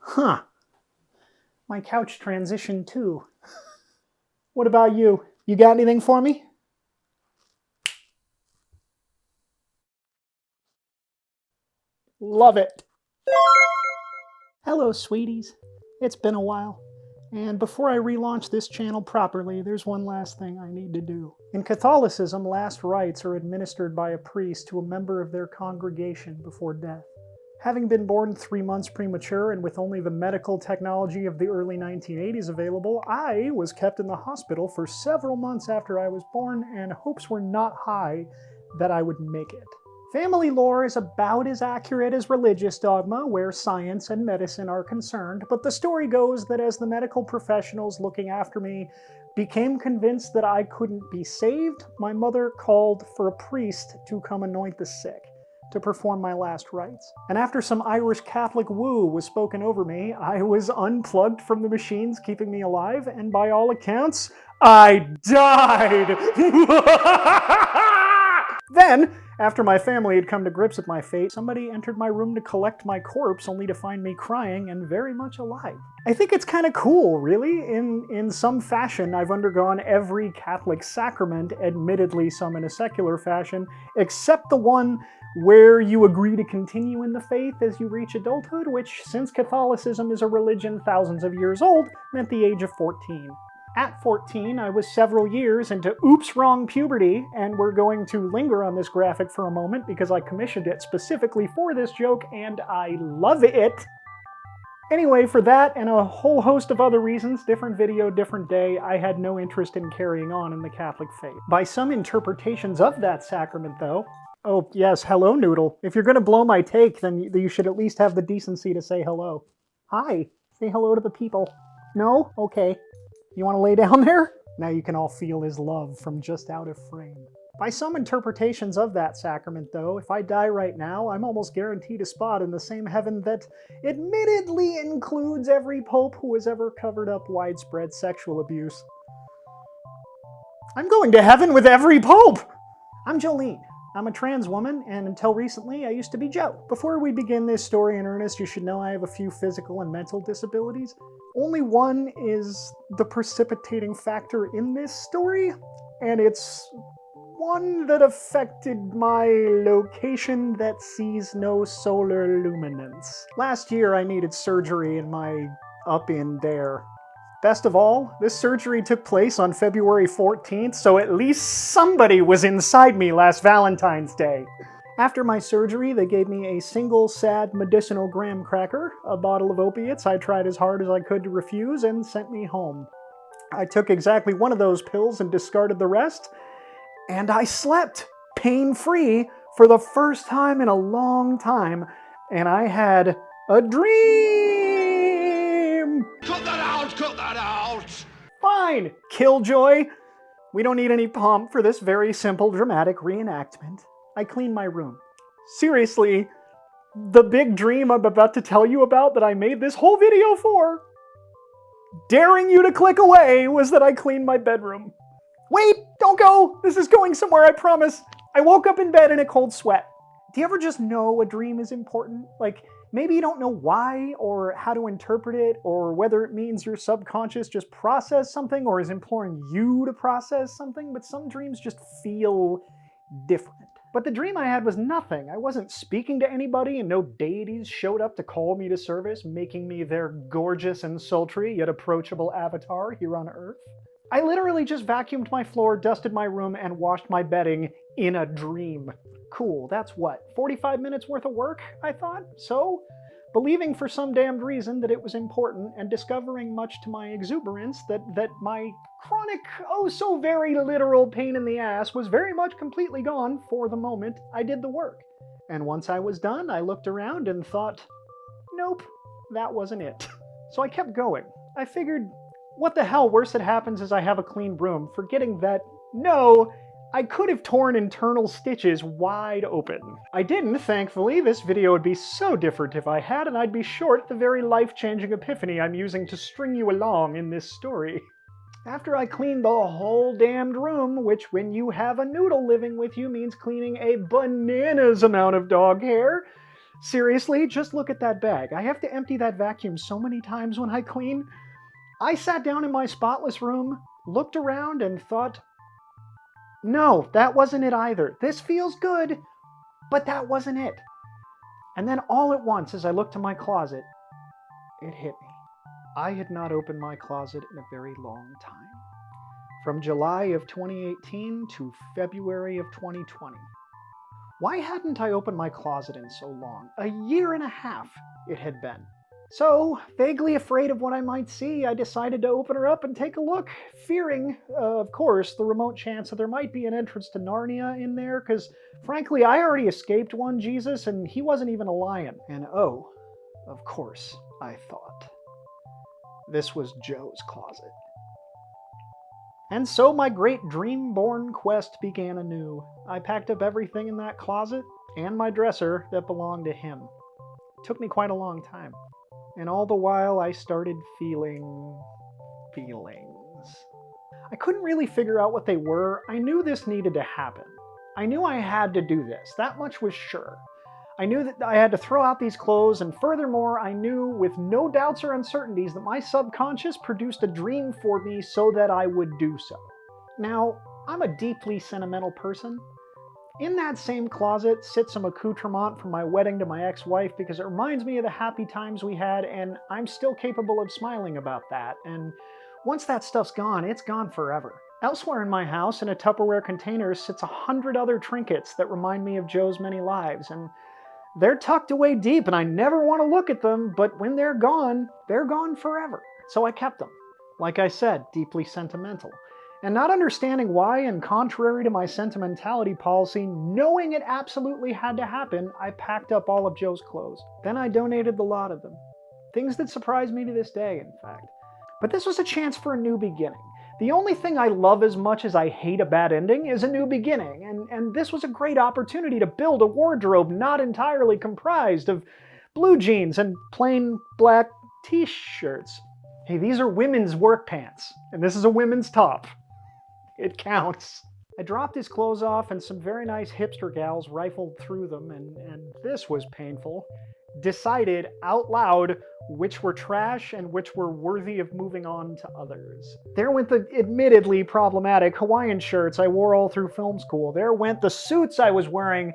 Huh. My couch transitioned too. What about you? You got anything for me? Love it. Hello, sweeties. It's been a while. And before I relaunch this channel properly, there's one last thing I need to do. In Catholicism, last rites are administered by a priest to a member of their congregation before death. Having been born 3 months premature and with only the medical technology of the early 1980s available, I was kept in the hospital for several months after I was born, and hopes were not high that I would make it. Family lore is about as accurate as religious dogma, where science and medicine are concerned, but the story goes that as the medical professionals looking after me became convinced that I couldn't be saved, my mother called for a priest to come anoint the sick, to perform my last rites. And after some Irish Catholic woo was spoken over me, I was unplugged from the machines keeping me alive, and by all accounts, I died! Then, after my family had come to grips with my fate, somebody entered my room to collect my corpse, only to find me crying and very much alive. I think it's kind of cool, really. In some fashion, I've undergone every Catholic sacrament, admittedly some in a secular fashion, except the one where you agree to continue in the faith as you reach adulthood, which, since Catholicism is a religion thousands of years old, meant the age of 14. At 14, I was several years into oops wrong puberty, and we're going to linger on this graphic for a moment because I commissioned it specifically for this joke, and I love it! Anyway, for that and a whole host of other reasons, different video, different day, I had no interest in carrying on in the Catholic faith. By some interpretations of that sacrament, though... Oh, yes, hello, Noodle. If you're gonna blow my take, then you should at least have the decency to say hello. Hi. Say hello to the people. No? Okay. You want to lay down there? Now you can all feel his love from just out of frame. By some interpretations of that sacrament, though, if I die right now, I'm almost guaranteed a spot in the same heaven that admittedly includes every pope who has ever covered up widespread sexual abuse. I'm going to heaven with every pope! I'm Jolene. I'm a trans woman, and until recently, I used to be Joe. Before we begin this story in earnest, you should know I have a few physical and mental disabilities. Only one is the precipitating factor in this story, and it's one that affected my location that sees no solar luminance. Last year, I needed surgery in my up-in there. Best of all, this surgery took place on February 14th, so at least somebody was inside me last Valentine's Day. After my surgery, they gave me a single sad medicinal graham cracker, a bottle of opiates I tried as hard as I could to refuse, and sent me home. I took exactly one of those pills and discarded the rest, and I slept, pain-free, for the first time in a long time, and I had a dream! Cut that out! Cut that out! Fine, Killjoy! We don't need any pomp for this very simple, dramatic reenactment. I cleaned my room. Seriously, the big dream I'm about to tell you about that I made this whole video for, daring you to click away, was that I cleaned my bedroom. Wait, don't go! This is going somewhere, I promise! I woke up in bed in a cold sweat. Do you ever just know a dream is important? Like, maybe you don't know why, or how to interpret it, or whether it means your subconscious just processed something, or is imploring you to process something, but some dreams just feel different. But the dream I had was nothing. I wasn't speaking to anybody, and no deities showed up to call me to service, making me their gorgeous and sultry yet approachable avatar here on Earth. I literally just vacuumed my floor, dusted my room, and washed my bedding in a dream. Cool, that's what, 45 minutes worth of work, I thought? So, believing for some damned reason that it was important, and discovering much to my exuberance that my chronic, oh so very literal pain in the ass was very much completely gone for the moment I did the work. And once I was done, I looked around and thought, nope, that wasn't it. So I kept going. I figured, what the hell, worse that happens is I have a clean room, forgetting that, no, I could have torn internal stitches wide open. I didn't, thankfully. This video would be so different if I had, and I'd be short the very life-changing epiphany I'm using to string you along in this story. After I cleaned the whole damned room, which when you have a noodle living with you means cleaning a bananas amount of dog hair, Seriously, just look at that bag. I have to empty that vacuum so many times when I clean. I sat down in my spotless room, looked around, and thought, no, that wasn't it either. This feels good, but that wasn't it. And then all at once, as I looked to my closet, it hit me. I had not opened my closet in a very long time. From July of 2018 to February of 2020. Why hadn't I opened my closet in so long? A year and a half it had been. So, vaguely afraid of what I might see, I decided to open her up and take a look, fearing, of course, the remote chance that there might be an entrance to Narnia in there, because, frankly, I already escaped one Jesus, and he wasn't even a lion. And oh, of course, I thought. This was Joe's closet. And so my great dream-born quest began anew. I packed up everything in that closet, and my dresser that belonged to him. It took me quite a long time. And all the while I started feeling feelings. I couldn't really figure out what they were. I knew this needed to happen. I knew I had to do this. That much was sure. I knew that I had to throw out these clothes, and furthermore, I knew with no doubts or uncertainties that my subconscious produced a dream for me so that I would do so. Now, I'm a deeply sentimental person. In that same closet sits some accoutrement from my wedding to my ex-wife because it reminds me of the happy times we had, and I'm still capable of smiling about that. And once that stuff's gone, it's gone forever. Elsewhere in my house, in a Tupperware container, sits 100 other trinkets that remind me of Joe's many lives, and they're tucked away deep, and I never want to look at them, but when they're gone forever. So I kept them. Like I said, deeply sentimental. And not understanding why, and contrary to my sentimentality policy, knowing it absolutely had to happen, I packed up all of Joe's clothes. Then I donated the lot of them. Things that surprise me to this day, in fact. But this was a chance for a new beginning. The only thing I love as much as I hate a bad ending is a new beginning, and this was a great opportunity to build a wardrobe not entirely comprised of blue jeans and plain black t-shirts. Hey, these are women's work pants, and this is a women's top. It counts. I dropped his clothes off, and some very nice hipster gals rifled through them, and this was painful. Decided out loud which were trash and which were worthy of moving on to others. There went the admittedly problematic Hawaiian shirts I wore all through film school. There went the suits I was wearing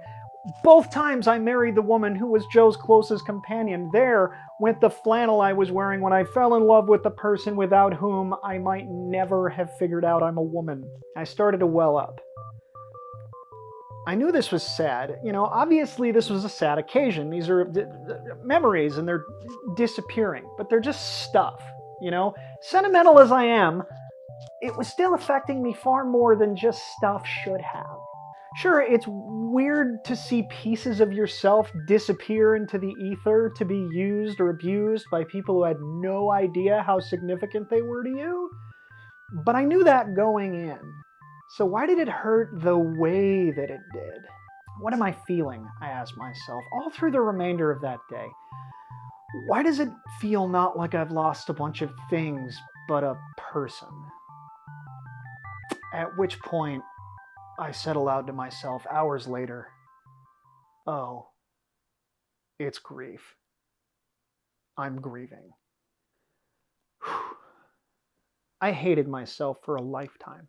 both times I married the woman who was Joe's closest companion. There went the flannel I was wearing when I fell in love with the person without whom I might never have figured out I'm a woman. I started to well up. I knew this was sad. You know, obviously this was a sad occasion. These are memories and they're disappearing, but they're just stuff, you know? Sentimental as I am, it was still affecting me far more than just stuff should have. Sure, it's weird to see pieces of yourself disappear into the ether to be used or abused by people who had no idea how significant they were to you, but I knew that going in. So why did it hurt the way that it did? What am I feeling? I asked myself all through the remainder of that day. Why does it feel not like I've lost a bunch of things, but a person? At which point, I said aloud to myself hours later, oh, it's grief. I'm grieving. I hated myself for a lifetime.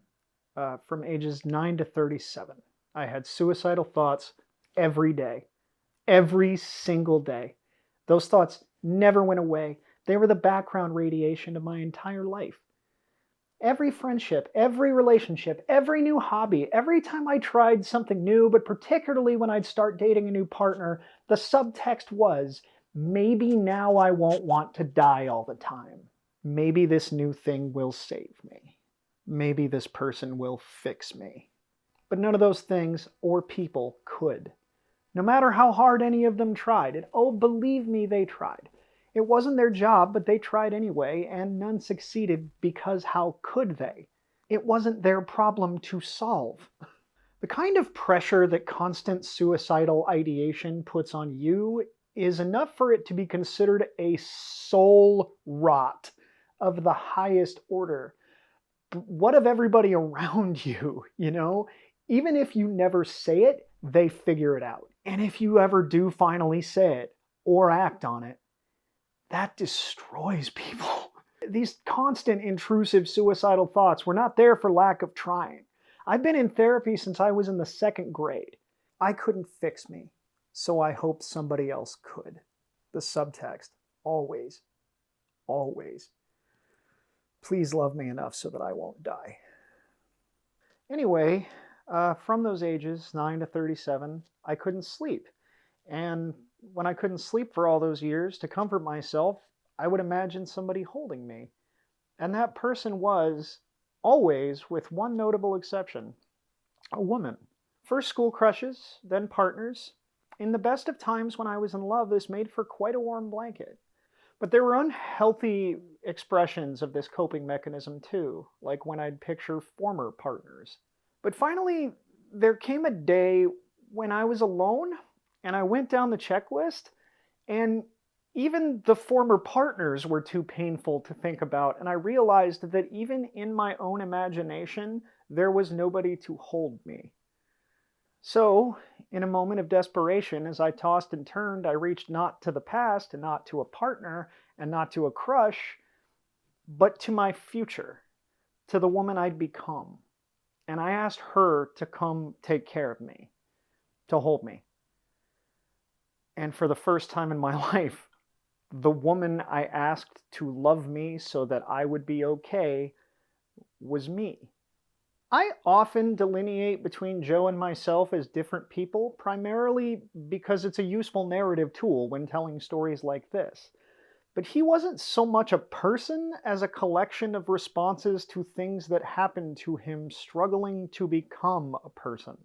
From ages 9 to 37. I had suicidal thoughts every day. Every single day. Those thoughts never went away. They were the background radiation of my entire life. Every friendship, every relationship, every new hobby, every time I tried something new, but particularly when I'd start dating a new partner, the subtext was, maybe now I won't want to die all the time. Maybe this new thing will save me. Maybe this person will fix me. But none of those things or people could. No matter how hard any of them tried. And oh, believe me, they tried. It wasn't their job, but they tried anyway, and none succeeded because how could they? It wasn't their problem to solve. The kind of pressure that constant suicidal ideation puts on you is enough for it to be considered a soul rot of the highest order. What of everybody around you, you know? Even if you never say it, they figure it out. And if you ever do finally say it or act on it, that destroys people. These constant intrusive suicidal thoughts were not there for lack of trying. I've been in therapy since I was in the 2nd grade. I couldn't fix me, so I hoped somebody else could. The subtext, always, always. Please love me enough so that I won't die. Anyway, from those ages, 9 to 37, I couldn't sleep. And when I couldn't sleep for all those years, to comfort myself, I would imagine somebody holding me. And that person was, always, with one notable exception, a woman. First school crushes, then partners. In the best of times when I was in love, this made for quite a warm blanket. But there were unhealthy expressions of this coping mechanism too, like when I'd picture former partners. But finally, there came a day when I was alone, and I went down the checklist, and even the former partners were too painful to think about, and I realized that even in my own imagination, there was nobody to hold me. So, in a moment of desperation, as I tossed and turned, I reached not to the past, and not to a partner, and not to a crush, but to my future, to the woman I'd become. And I asked her to come take care of me, to hold me. And for the first time in my life, the woman I asked to love me so that I would be okay was me. I often delineate between Joe and myself as different people, primarily because it's a useful narrative tool when telling stories like this. But he wasn't so much a person as a collection of responses to things that happened to him struggling to become a person.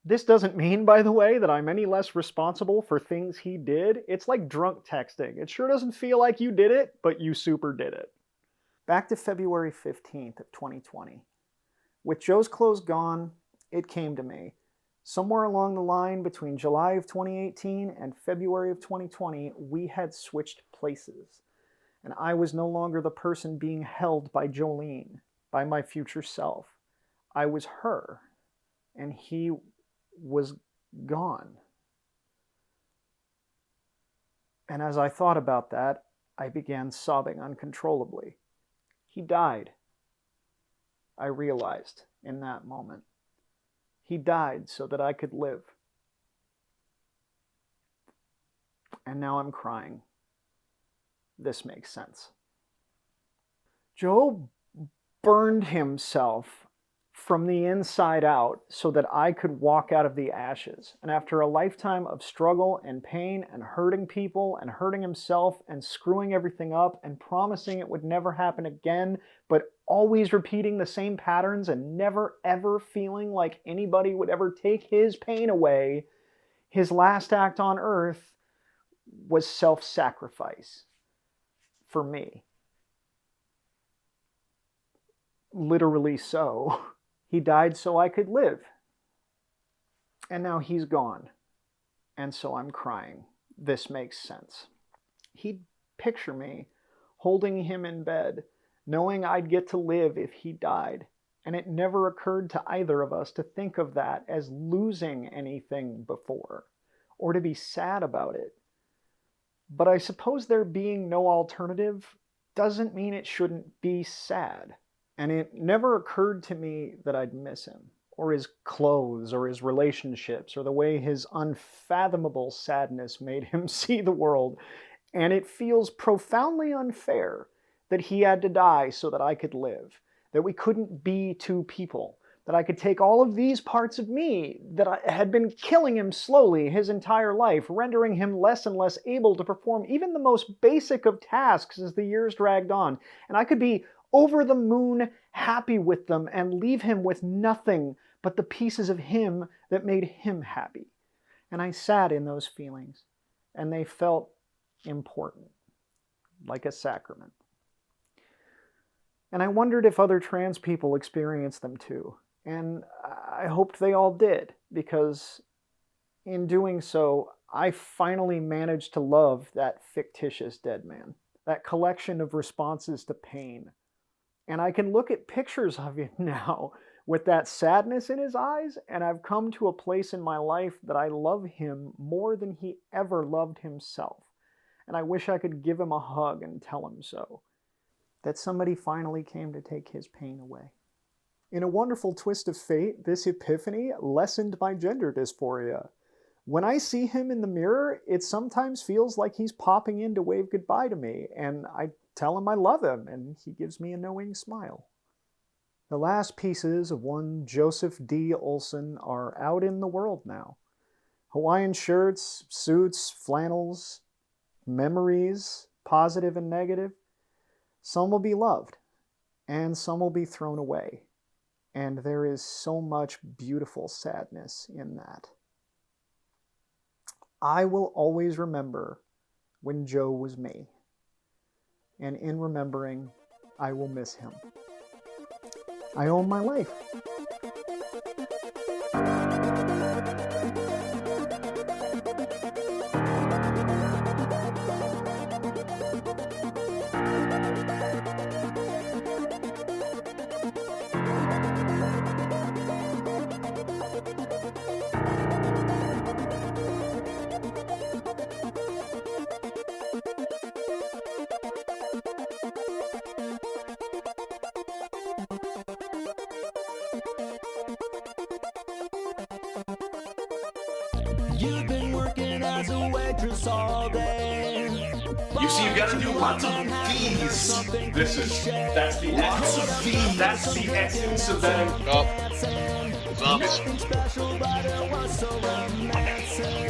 This doesn't mean, by the way, that I'm any less responsible for things he did. It's like drunk texting. It sure doesn't feel like you did it, but you super did it. Back to February 15th of 2020. With Joe's clothes gone, it came to me. Somewhere along the line between July of 2018 and February of 2020, we had switched places. And I was no longer the person being held by Jolene, by my future self. I was her, and he was gone. And as I thought about that, I began sobbing uncontrollably. He died. I realized in that moment. He died so that I could live. And now I'm crying. This makes sense. Joe burned himself from the inside out so that I could walk out of the ashes. And after a lifetime of struggle and pain and hurting people and hurting himself and screwing everything up and promising it would never happen again, but always repeating the same patterns and never ever feeling like anybody would ever take his pain away, his last act on earth was self-sacrifice for me. Literally so. He died so I could live. And now he's gone. And so I'm crying. This makes sense. He'd picture me holding him in bed, knowing I'd get to live if he died. And it never occurred to either of us to think of that as losing anything before, or to be sad about it. But I suppose there being no alternative doesn't mean it shouldn't be sad. And it never occurred to me that I'd miss him, or his clothes, or his relationships, or the way his unfathomable sadness made him see the world. And it feels profoundly unfair that he had to die so that I could live, that we couldn't be two people, that I could take all of these parts of me that had been killing him slowly his entire life, rendering him less and less able to perform even the most basic of tasks as the years dragged on. And I could be over the moon happy with them and leave him with nothing but the pieces of him that made him happy. And I sat in those feelings, and they felt important, like a sacrament. And I wondered if other trans people experienced them too. And I hoped they all did, because in doing so, I finally managed to love that fictitious dead man, that collection of responses to pain. And I can look at pictures of him now with that sadness in his eyes, and I've come to a place in my life that I love him more than he ever loved himself. And I wish I could give him a hug and tell him so. That somebody finally came to take his pain away. In a wonderful twist of fate, this epiphany lessened my gender dysphoria. When I see him in the mirror, it sometimes feels like he's popping in to wave goodbye to me, and I tell him I love him, and he gives me a knowing smile. The last pieces of one Joseph D. Olson are out in the world now. Hawaiian shirts, suits, flannels, memories, positive and negative. Some will be loved, and some will be thrown away. And there is so much beautiful sadness in that. I will always remember when Joe was me. And in remembering, I will miss him. I owe him my life. You've been working as a waitress all day. You see, you gotta do lots of V's. That's the essence. That's the essence of them. Oh, zombies.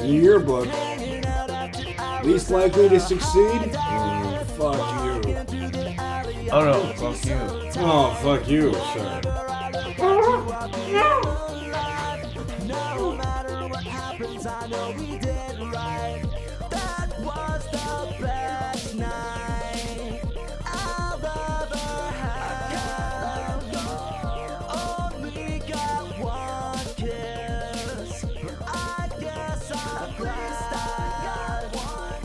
Yearbook. Least likely to succeed? Fuck you. Oh no, fuck you. Oh, fuck you, sir. I know we did right. That was the best night I've ever had. Only got one kiss, but I guess I'm glad I got one.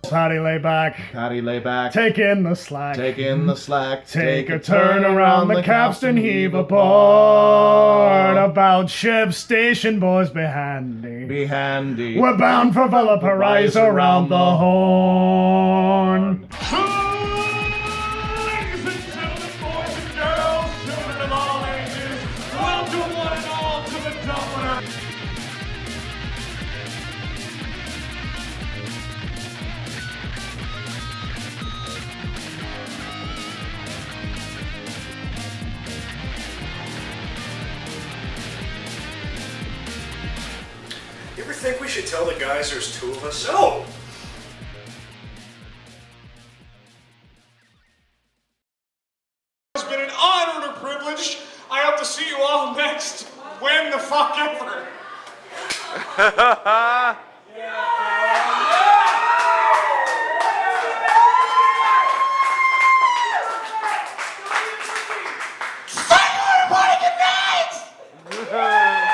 Patty, lay back. Patty, lay back. Take in the slack. Take in the slack. Take a turn around the capstan, heave a port. About ship station, boys, be handy. Be handy. We're bound for Valparaiso around the horn. Ladies and gentlemen, boys and girls, children of all ages, welcome one and all to the Dubliner. You ever think we should tell the guys there's two of us? No! It's been an honor and a privilege. I hope to see you all next. When the fuck ever.